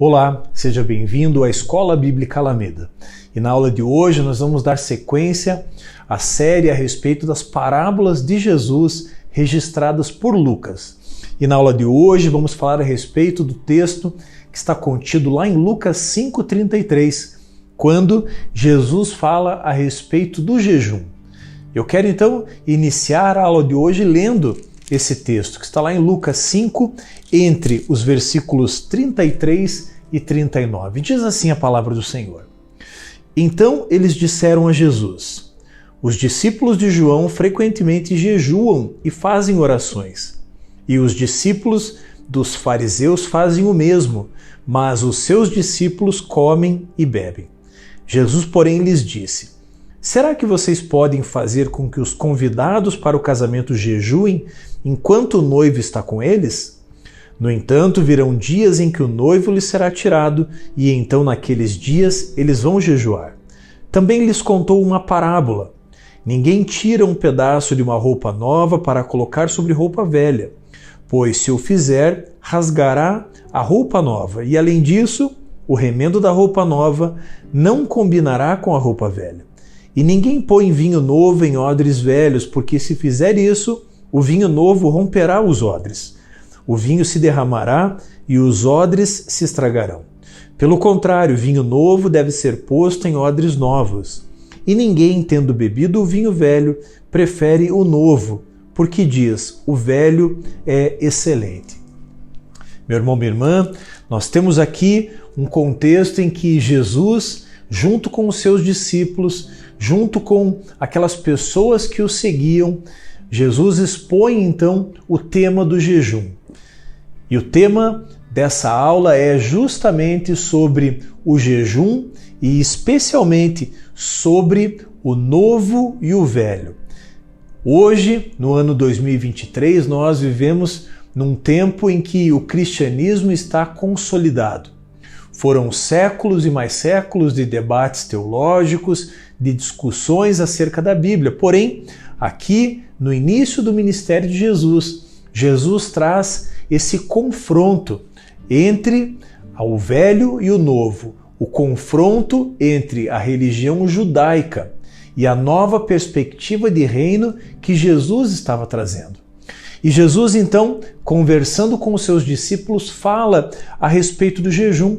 Olá, seja bem-vindo à Escola Bíblica Alameda. E na aula de hoje nós vamos dar sequência à série a respeito das parábolas de Jesus registradas por Lucas. E na aula de hoje vamos falar a respeito do texto que está contido lá em Lucas 5,33, quando Jesus fala a respeito do jejum. Eu quero então iniciar a aula de hoje lendo esse texto, que está lá em Lucas 5, entre os versículos 33 e 39. Diz assim a palavra do Senhor. Então eles disseram a Jesus: os discípulos de João frequentemente jejuam e fazem orações, e os discípulos dos fariseus fazem o mesmo, mas os seus discípulos comem e bebem. Jesus, porém, lhes disse: será que vocês podem fazer com que os convidados para o casamento jejuem enquanto o noivo está com eles? No entanto, virão dias em que o noivo lhes será tirado, e então naqueles dias eles vão jejuar. Também lhes contou uma parábola. Ninguém tira um pedaço de uma roupa nova para colocar sobre roupa velha, pois se o fizer, rasgará a roupa nova, e além disso, o remendo da roupa nova não combinará com a roupa velha. E ninguém põe vinho novo em odres velhos, porque se fizer isso, o vinho novo romperá os odres. O vinho se derramará e os odres se estragarão. Pelo contrário, vinho novo deve ser posto em odres novos. E ninguém, tendo bebido o vinho velho, prefere o novo, porque diz: o velho é excelente. Meu irmão, minha irmã, nós temos aqui um contexto em que Jesus, junto com os seus discípulos, junto com aquelas pessoas que o seguiam, Jesus expõe então o tema do jejum. E o tema dessa aula é justamente sobre o jejum e especialmente sobre o novo e o velho. Hoje, no ano 2023, nós vivemos num tempo em que o cristianismo está consolidado. Foram séculos e mais séculos de debates teológicos, de discussões acerca da Bíblia. Porém, aqui no início do ministério de Jesus, Jesus traz esse confronto entre o velho e o novo, o confronto entre a religião judaica e a nova perspectiva de reino que Jesus estava trazendo. E Jesus, então, conversando com os seus discípulos, fala a respeito do jejum.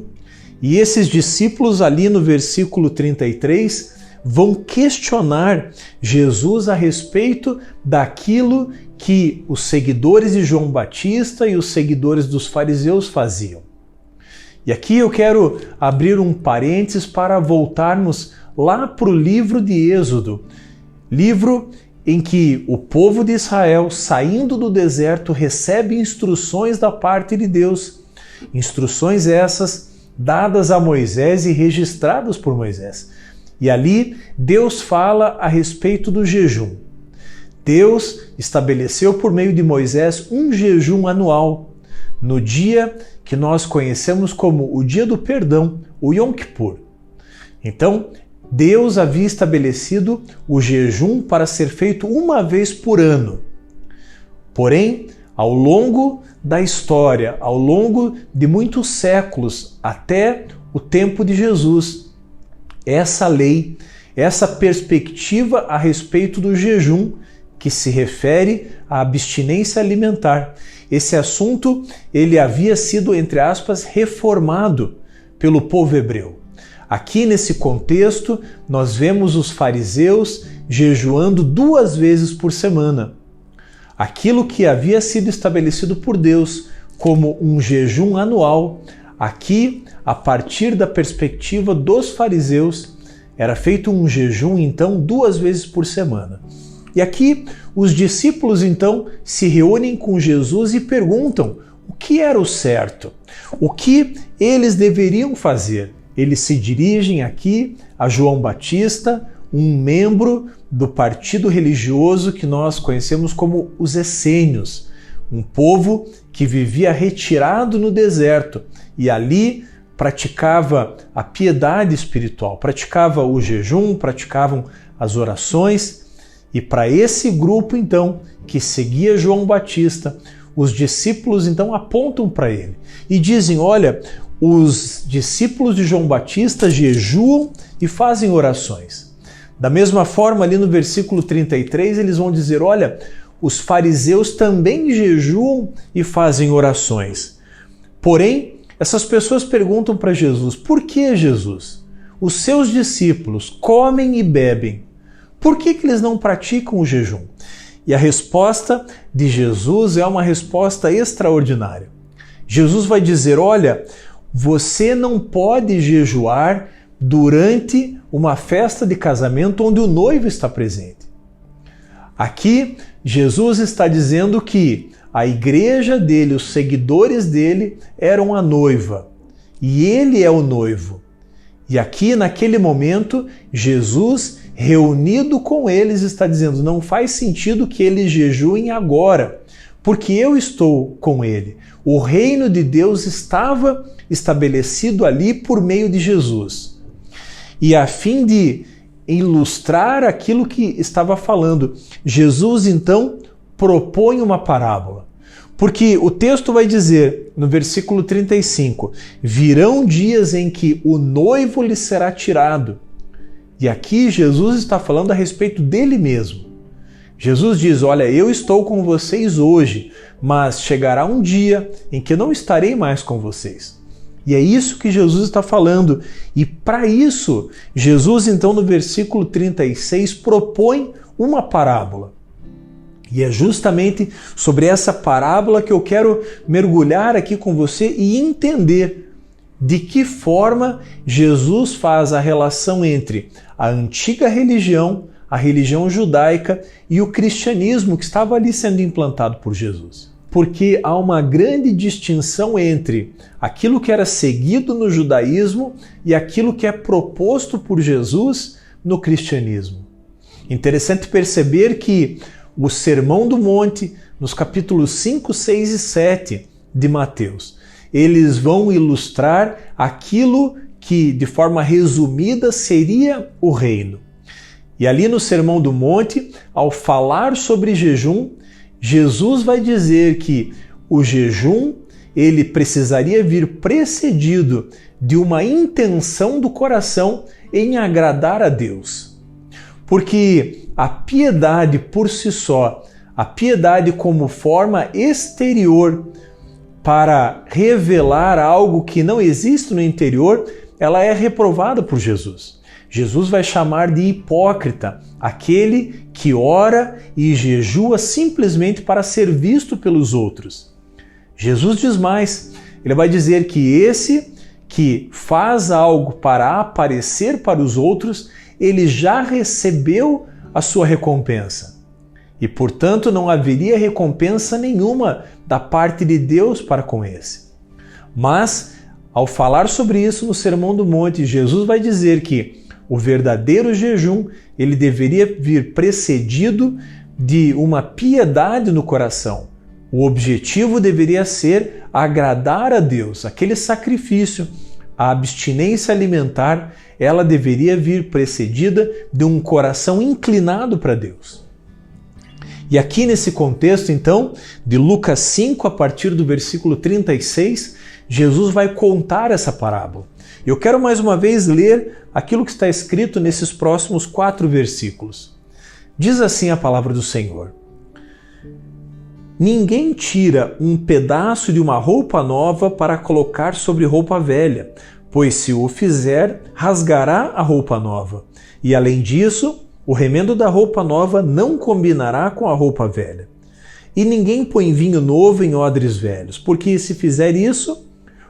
E esses discípulos, ali no versículo 33, vão questionar Jesus a respeito daquilo que os seguidores de João Batista e os seguidores dos fariseus faziam. E aqui eu quero abrir um parênteses para voltarmos lá para o livro de Êxodo, livro em que o povo de Israel, saindo do deserto, recebe instruções da parte de Deus. Instruções essas dadas a Moisés e registradas por Moisés. E ali Deus fala a respeito do jejum. Deus estabeleceu por meio de Moisés um jejum anual, no dia que nós conhecemos como o Dia do Perdão, o Yom Kippur. Então, Deus havia estabelecido o jejum para ser feito uma vez por ano. Porém, ao longo da história, ao longo de muitos séculos, até o tempo de Jesus, essa lei, essa perspectiva a respeito do jejum, que se refere à abstinência alimentar. Esse assunto, ele havia sido, entre aspas, reformado pelo povo hebreu. Aqui nesse contexto, nós vemos os fariseus jejuando 2 vezes por semana. Aquilo que havia sido estabelecido por Deus como um jejum anual, aqui, a partir da perspectiva dos fariseus, era feito um jejum, então, 2 vezes por semana. E aqui, os discípulos, então, se reúnem com Jesus e perguntam o que era o certo, o que eles deveriam fazer. Eles se dirigem aqui a João Batista, um membro do partido religioso que nós conhecemos como os essênios, um povo que vivia retirado no deserto e ali praticava a piedade espiritual, praticava o jejum, praticavam as orações. E para esse grupo, então, que seguia João Batista, os discípulos, então, apontam para ele e dizem: olha, os discípulos de João Batista jejuam e fazem orações. Da mesma forma, ali no versículo 33, eles vão dizer, olha, os fariseus também jejuam e fazem orações. Porém, essas pessoas perguntam para Jesus, por que Jesus? Os seus discípulos comem e bebem. Por que eles não praticam o jejum? E a resposta de Jesus é uma resposta extraordinária. Jesus vai dizer, olha, você não pode jejuar durante uma festa de casamento onde o noivo está presente. Aqui, Jesus está dizendo que a igreja dele, os seguidores dele, eram a noiva e ele é o noivo. E aqui, naquele momento, Jesus, reunido com eles, está dizendo, não faz sentido que eles jejuem agora, porque eu estou com ele. O reino de Deus estava estabelecido ali por meio de Jesus. E a fim de ilustrar aquilo que estava falando, Jesus então propõe uma parábola. Porque o texto vai dizer, no versículo 35, virão dias em que o noivo lhe será tirado. E aqui Jesus está falando a respeito dele mesmo. Jesus diz, olha, eu estou com vocês hoje, mas chegará um dia em que não estarei mais com vocês. E é isso que Jesus está falando. E para isso, Jesus então no versículo 36 propõe uma parábola. E é justamente sobre essa parábola que eu quero mergulhar aqui com você e entender de que forma Jesus faz a relação entre a antiga religião, a religião judaica e o cristianismo que estava ali sendo implantado por Jesus. Porque há uma grande distinção entre aquilo que era seguido no judaísmo e aquilo que é proposto por Jesus no cristianismo. Interessante perceber que o Sermão do Monte, nos capítulos 5, 6 e 7 de Mateus, eles vão ilustrar aquilo que, de forma resumida, seria o reino. E ali no Sermão do Monte, ao falar sobre jejum, Jesus vai dizer que o jejum ele precisaria vir precedido de uma intenção do coração em agradar a Deus. Porque a piedade por si só, a piedade como forma exterior para revelar algo que não existe no interior, ela é reprovada por Jesus. Jesus vai chamar de hipócrita aquele que ora e jejua simplesmente para ser visto pelos outros. Jesus diz mais, ele vai dizer que esse que faz algo para aparecer para os outros, ele já recebeu a sua recompensa. E, portanto, não haveria recompensa nenhuma da parte de Deus para com esse. Mas, ao falar sobre isso no Sermão do Monte, Jesus vai dizer que o verdadeiro jejum, ele deveria vir precedido de uma piedade no coração. O objetivo deveria ser agradar a Deus. Aquele sacrifício, a abstinência alimentar, ela deveria vir precedida de um coração inclinado para Deus. E aqui nesse contexto, então, de Lucas 5, a partir do versículo 36, Jesus vai contar essa parábola. Eu quero mais uma vez ler aquilo que está escrito nesses próximos 4 versículos. Diz assim a palavra do Senhor: Ninguém tira um pedaço de uma roupa nova para colocar sobre roupa velha, pois se o fizer, rasgará a roupa nova. E além disso, o remendo da roupa nova não combinará com a roupa velha. E ninguém põe vinho novo em odres velhos, porque se fizer isso,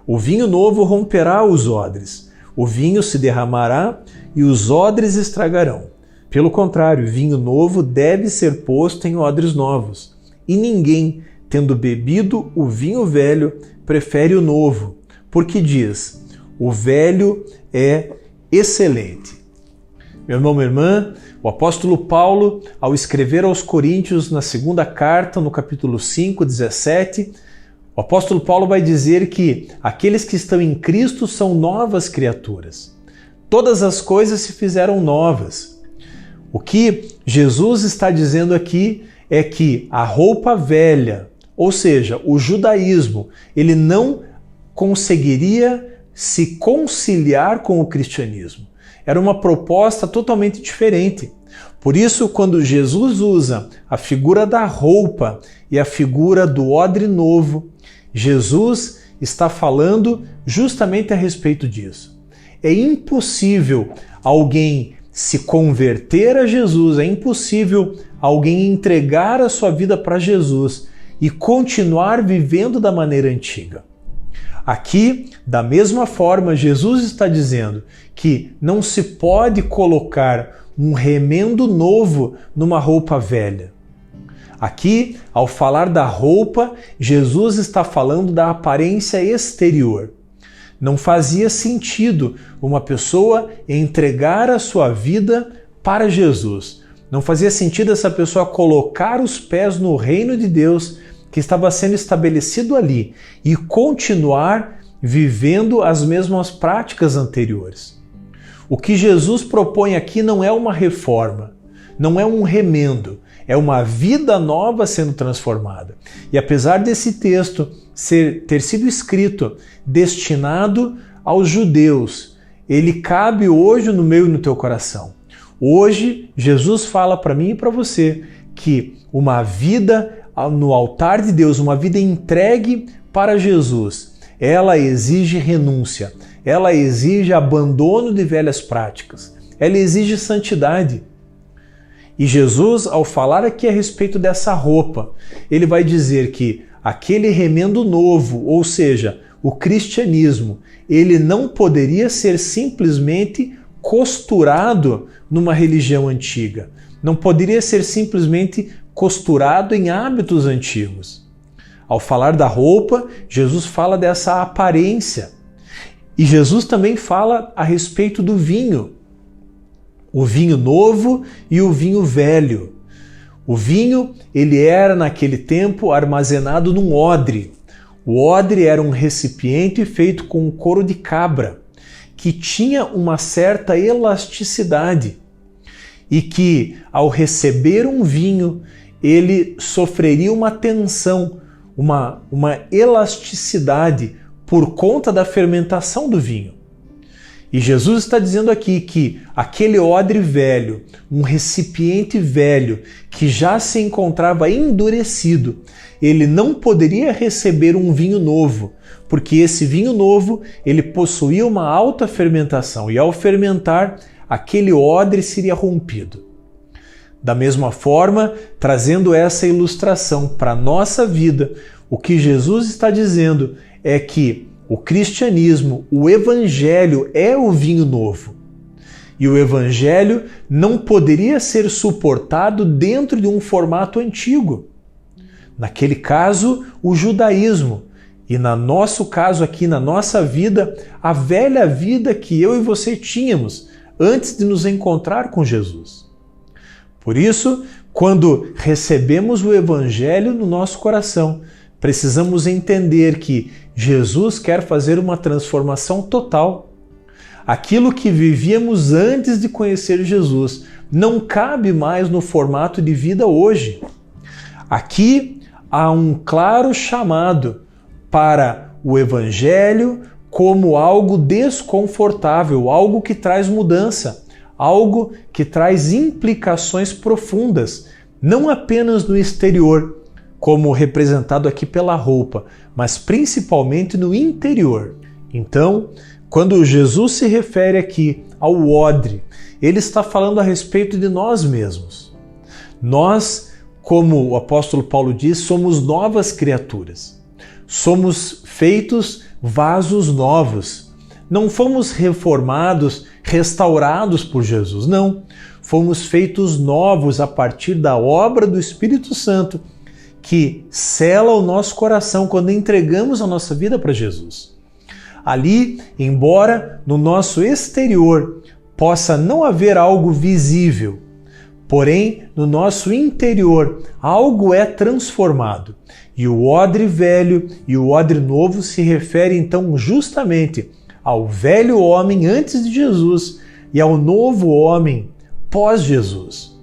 o vinho novo romperá os odres, o vinho se derramará e os odres estragarão. Pelo contrário, vinho novo deve ser posto em odres novos. E ninguém, tendo bebido o vinho velho, prefere o novo, porque diz: o velho é excelente. Meu irmão, minha irmã, o apóstolo Paulo, ao escrever aos Coríntios na segunda carta, no capítulo 5, 17, o apóstolo Paulo vai dizer que aqueles que estão em Cristo são novas criaturas. Todas as coisas se fizeram novas. O que Jesus está dizendo aqui é que a roupa velha, ou seja, o judaísmo, ele não conseguiria se conciliar com o cristianismo. Era uma proposta totalmente diferente. Por isso, quando Jesus usa a figura da roupa e a figura do odre novo, Jesus está falando justamente a respeito disso. É impossível alguém se converter a Jesus, é impossível alguém entregar a sua vida para Jesus e continuar vivendo da maneira antiga. Aqui, da mesma forma, Jesus está dizendo que não se pode colocar um remendo novo numa roupa velha. Aqui, ao falar da roupa, Jesus está falando da aparência exterior. Não fazia sentido uma pessoa entregar a sua vida para Jesus. Não fazia sentido essa pessoa colocar os pés no reino de Deus que estava sendo estabelecido ali e continuar vivendo as mesmas práticas anteriores. O que Jesus propõe aqui não é uma reforma, não é um remendo, é uma vida nova sendo transformada. E apesar desse texto ter sido escrito destinado aos judeus, ele cabe hoje no meu e no teu coração. Hoje, Jesus fala para mim e para você que uma vida no altar de Deus, uma vida entregue para Jesus, ela exige renúncia, ela exige abandono de velhas práticas, ela exige santidade. E Jesus, ao falar aqui a respeito dessa roupa, ele vai dizer que aquele remendo novo, ou seja, o cristianismo, ele não poderia ser simplesmente costurado numa religião antiga, não poderia ser simplesmente costurado em hábitos antigos. Ao falar da roupa, Jesus fala dessa aparência. E Jesus também fala a respeito do vinho. O vinho novo e o vinho velho. O vinho, ele era naquele tempo armazenado num odre. O odre era um recipiente feito com couro de cabra, que tinha uma certa elasticidade e que, ao receber um vinho, ele sofreria uma tensão, uma elasticidade por conta da fermentação do vinho. E Jesus está dizendo aqui que aquele odre velho, um recipiente velho que já se encontrava endurecido, ele não poderia receber um vinho novo, porque esse vinho novo ele possuía uma alta fermentação e ao fermentar, aquele odre seria rompido. Da mesma forma, trazendo essa ilustração para a nossa vida, o que Jesus está dizendo é que o cristianismo, o evangelho é o vinho novo. E o evangelho não poderia ser suportado dentro de um formato antigo. Naquele caso, o judaísmo. E no nosso caso aqui, na nossa vida, a velha vida que eu e você tínhamos antes de nos encontrar com Jesus. Por isso, quando recebemos o evangelho no nosso coração, precisamos entender que Jesus quer fazer uma transformação total. Aquilo que vivíamos antes de conhecer Jesus não cabe mais no formato de vida hoje. Aqui há um claro chamado para o Evangelho como algo desconfortável, algo que traz mudança, algo que traz implicações profundas, não apenas no exterior, como representado aqui pela roupa, mas principalmente no interior. Então, quando Jesus se refere aqui ao odre, ele está falando a respeito de nós mesmos. Nós, como o apóstolo Paulo diz, somos novas criaturas. Somos feitos vasos novos. Não fomos reformados, restaurados por Jesus, não. Fomos feitos novos a partir da obra do Espírito Santo, que sela o nosso coração quando entregamos a nossa vida para Jesus. Ali, embora no nosso exterior possa não haver algo visível, porém no nosso interior algo é transformado. E o odre velho e o odre novo se referem então justamente ao velho homem antes de Jesus e ao novo homem pós-Jesus.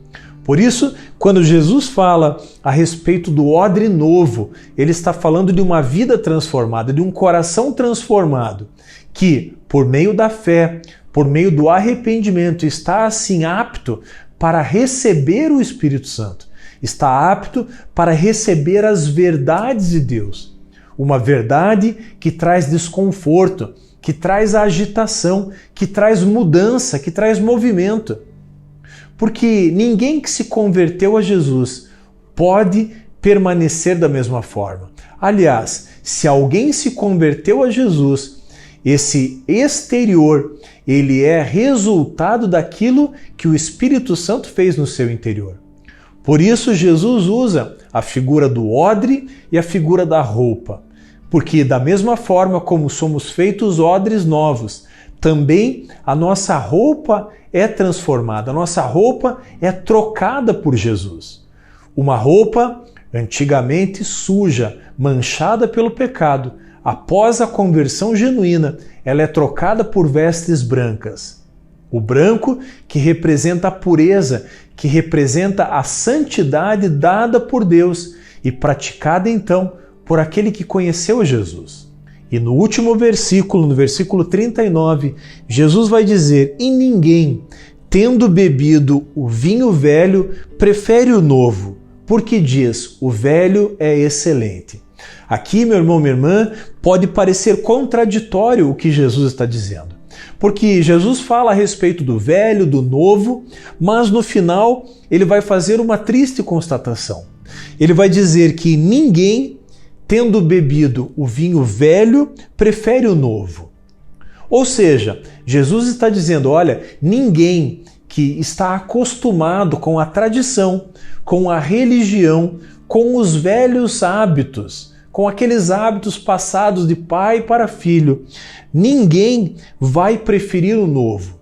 Por isso, quando Jesus fala a respeito do odre novo, ele está falando de uma vida transformada, de um coração transformado, que, por meio da fé, por meio do arrependimento, está assim apto para receber o Espírito Santo, está apto para receber as verdades de Deus. Uma verdade que traz desconforto, que traz agitação, que traz mudança, que traz movimento. Porque ninguém que se converteu a Jesus pode permanecer da mesma forma. Aliás, se alguém se converteu a Jesus, esse exterior, ele é resultado daquilo que o Espírito Santo fez no seu interior. Por isso, Jesus usa a figura do odre e a figura da roupa. Porque da mesma forma como somos feitos odres novos, também a nossa roupa é transformada, a nossa roupa é trocada por Jesus. Uma roupa antigamente suja, manchada pelo pecado, após a conversão genuína, ela é trocada por vestes brancas. O branco que representa a pureza, que representa a santidade dada por Deus e praticada então por aquele que conheceu Jesus. E no último versículo, no versículo 39, Jesus vai dizer: "E ninguém, tendo bebido o vinho velho, prefere o novo, porque diz, o velho é excelente." Aqui, meu irmão, minha irmã, pode parecer contraditório o que Jesus está dizendo. Porque Jesus fala a respeito do velho, do novo, mas no final ele vai fazer uma triste constatação. Ele vai dizer que ninguém, tendo bebido o vinho velho, prefere o novo. Ou seja, Jesus está dizendo, olha, ninguém que está acostumado com a tradição, com a religião, com os velhos hábitos, com aqueles hábitos passados de pai para filho, ninguém vai preferir o novo.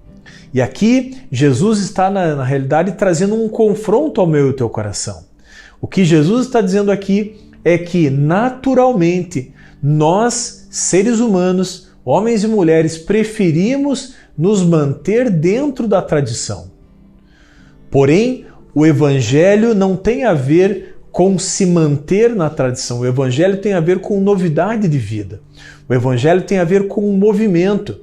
E aqui Jesus está, na realidade, trazendo um confronto ao meu e ao teu coração. O que Jesus está dizendo aqui é que, naturalmente, nós, seres humanos, homens e mulheres, preferimos nos manter dentro da tradição. Porém, o Evangelho não tem a ver com se manter na tradição. O Evangelho tem a ver com novidade de vida. O Evangelho tem a ver com um movimento.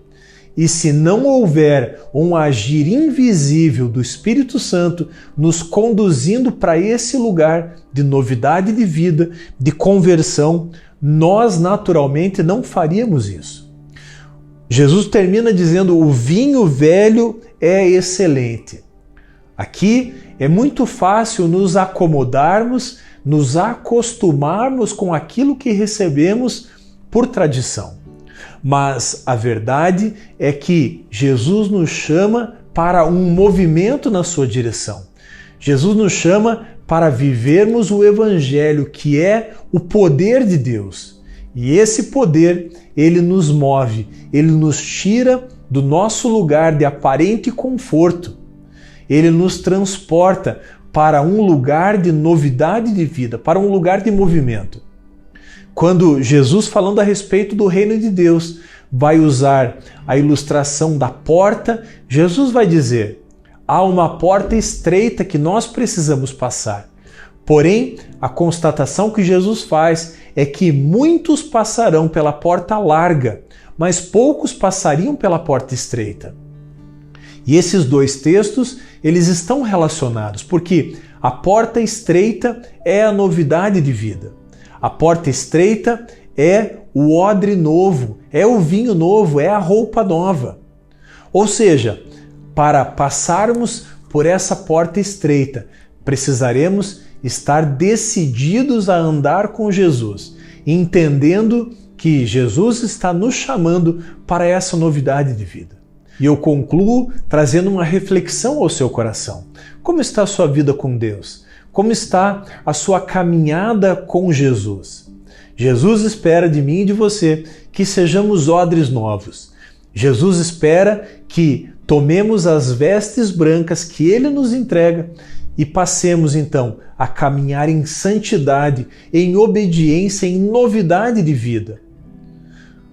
E se não houver um agir invisível do Espírito Santo nos conduzindo para esse lugar de novidade de vida, de conversão, nós naturalmente não faríamos isso. Jesus termina dizendo: o vinho velho é excelente. Aqui é muito fácil nos acomodarmos, nos acostumarmos com aquilo que recebemos por tradição. Mas a verdade é que Jesus nos chama para um movimento na sua direção. Jesus nos chama para vivermos o Evangelho, que é o poder de Deus. E esse poder, ele nos move, ele nos tira do nosso lugar de aparente conforto. Ele nos transporta para um lugar de novidade de vida, para um lugar de movimento. Quando Jesus, falando a respeito do reino de Deus, vai usar a ilustração da porta, Jesus vai dizer: há uma porta estreita que nós precisamos passar. Porém, a constatação que Jesus faz é que muitos passarão pela porta larga, mas poucos passariam pela porta estreita. E esses dois textos, eles estão relacionados, porque a porta estreita é a novidade de vida. A porta estreita é o odre novo, é o vinho novo, é a roupa nova. Ou seja, para passarmos por essa porta estreita, precisaremos estar decididos a andar com Jesus, entendendo que Jesus está nos chamando para essa novidade de vida. E eu concluo trazendo uma reflexão ao seu coração. Como está a sua vida com Deus? Como está a sua caminhada com Jesus? Jesus espera de mim e de você que sejamos odres novos. Jesus espera que tomemos as vestes brancas que Ele nos entrega e passemos então a caminhar em santidade, em obediência, em novidade de vida.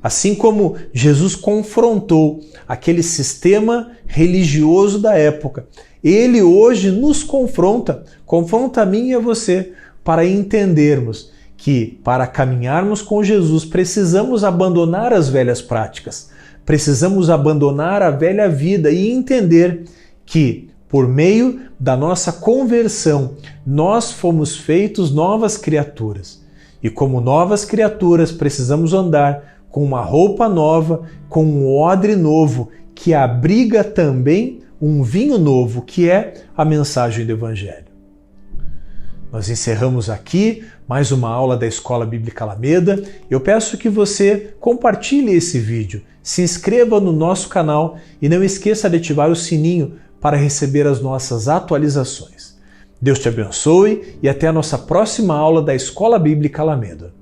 Assim como Jesus confrontou aquele sistema religioso da época, Ele hoje nos confronta a mim e a você, para entendermos que para caminharmos com Jesus precisamos abandonar as velhas práticas, precisamos abandonar a velha vida e entender que, por meio da nossa conversão, nós fomos feitos novas criaturas. E como novas criaturas, precisamos andar com uma roupa nova, com um odre novo, que abriga também um vinho novo, que é a mensagem do Evangelho. Nós encerramos aqui mais uma aula da Escola Bíblica Alameda. Eu peço que você compartilhe esse vídeo, se inscreva no nosso canal e não esqueça de ativar o sininho para receber as nossas atualizações. Deus te abençoe e até a nossa próxima aula da Escola Bíblica Alameda.